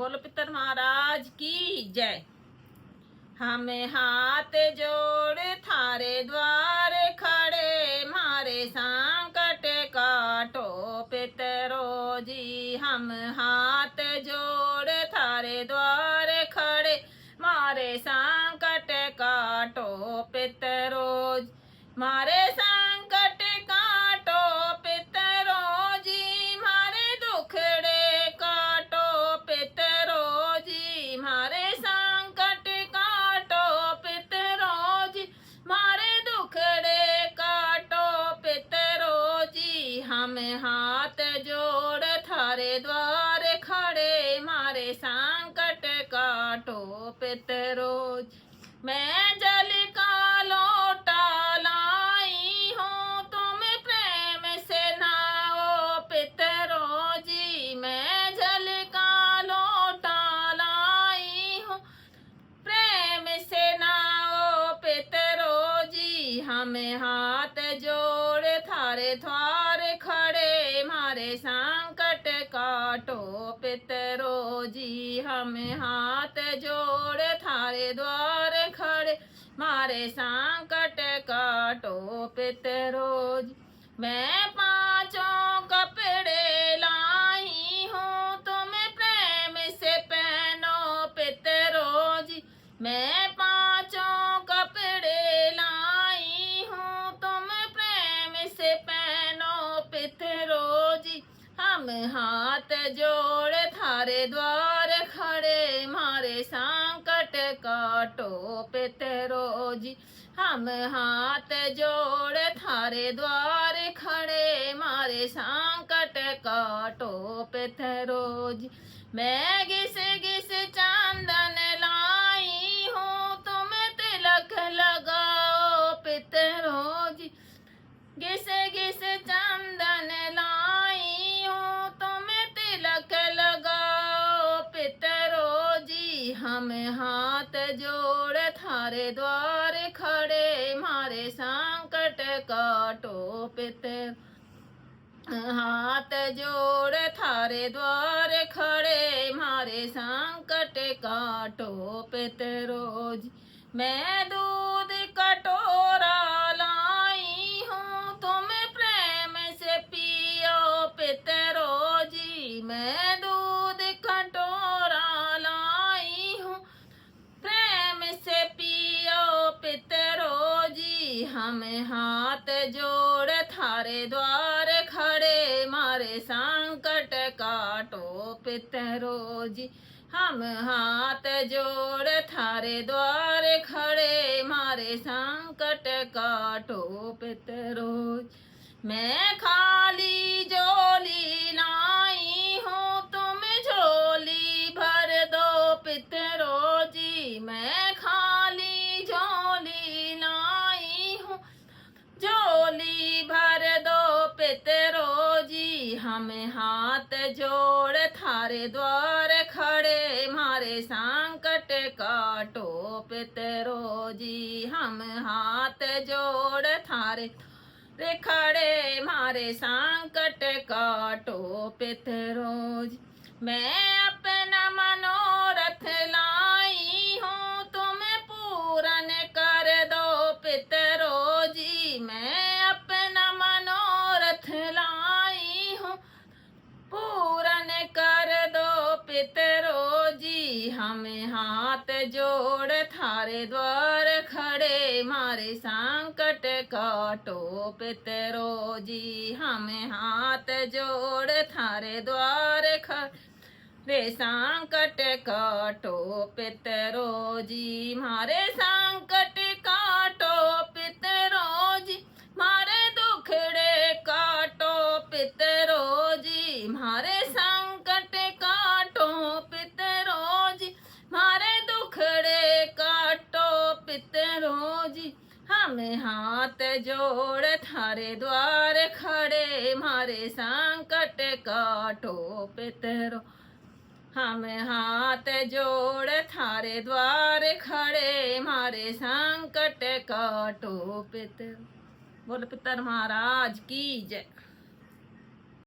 बोलो पितर महाराज की जय। हमें हाथ जोड़ थारे द्वार खड़े, मारे संकट काटो पितरो जी। हम हाथ जोड़ थारे द्वार खड़े, मारे संकट काटो पितरो जी। मारे संकट काटो पितरो जी, मारे दुखड़े काटो पितरो जी। मारे संकट काटो पितरो जी, मारे दुखड़े काटो पितरो जी। हम हाथ जोड़ थारे द्वार खड़े, मारे संकट काटो पितरो जी। मैं जल का लोटा लाई हूँ, तुम प्रेम से नहाओ पितरो जी। मैं जल का लोटा लाई हूँ, प्रेम से नहाओ पितरो जी। हम हाथ जोड़ थारे द्वार खड़े, मारे संकट काटो पितरो जी। हम हाथ जोड़ थारे द्वार खड़े, मारे संकट काटो पितरो जी। मैं पांचों कपड़े लाई हूँ, तुम प्रेम से पहनो पितरो जी। मैं पांचों कपड़े लाई हूँ, तुम प्रेम से पहनो पितरो जी। हम हाथ जोड़ थारे द्वार खड़े, मारे संकट काटो पितरो जी। हम हाथ जोड़ थारे द्वार खड़े, मारे संकट काटो पितरो जी। मैं घिस घिस चंदन लाई हूँ, तुम तिलक लगाओ पितरो जी। घिस घिस चंदन लाई हूँ, तुम तिलक लगाओ पितरो जी। हम हाथ जोड़ थारे द्वार खड़े, मारे संकट काटो पितर। हाथ जोड़ थारे द्वार खड़े, मारे संकट काटो पितरो जी। मैं दूध कटोरा लाई हूँ, तुम प्रेम से पियो पितरो जी। मैं दूध कटोरा लाई हूँ, प्रेम से पियो पितरो जी। हम हाथ जोड़ थारे द्वार खड़े, मारे संकट काटो पितरो जी। हम हाथ जोड़ थारे द्वार खड़े, मारे संकट काटो पितरो जी। मैं खाली झोली लाई हूँ, तुम झोली भर दो पितरो जी। मैं खाली झोली लाई हूँ, झोली भर दो पितरो जी। हम हाथ जोड़ थारे द्वार खड़े, मारे संकट काटो पितरो जी। हम हाथ जोड़ थारे खड़े, मारे संकट काटो पितरो जी। मैं अपना मनोरथ लाई हूँ, तुम पूरन कर दो पितरो जी। मैं अपना मनोरथ लाई हूँ, पूरन कर दो पितरो जी। हम हाथ जोड़ थारे द्वार खड़े, मारे संकट काटो पितरो जी। हम हाथ जोड़ थारे द्वार खड़े, संकट काटो पितरो जी। मारे संकट काटो पितरो जी, मारे दुखड़े काटो पितरो जी। मारे संकट काटो पितरो जी, मारे दुखड़े काटो पितरो जी। हम हाथ जोड़ थारे द्वार खड़े, मारे संकट काटो पितरो। हम हाथ जोड़ थारे द्वार खड़े, मारे संकट काटो पितर। बोल पितर महाराज की जय।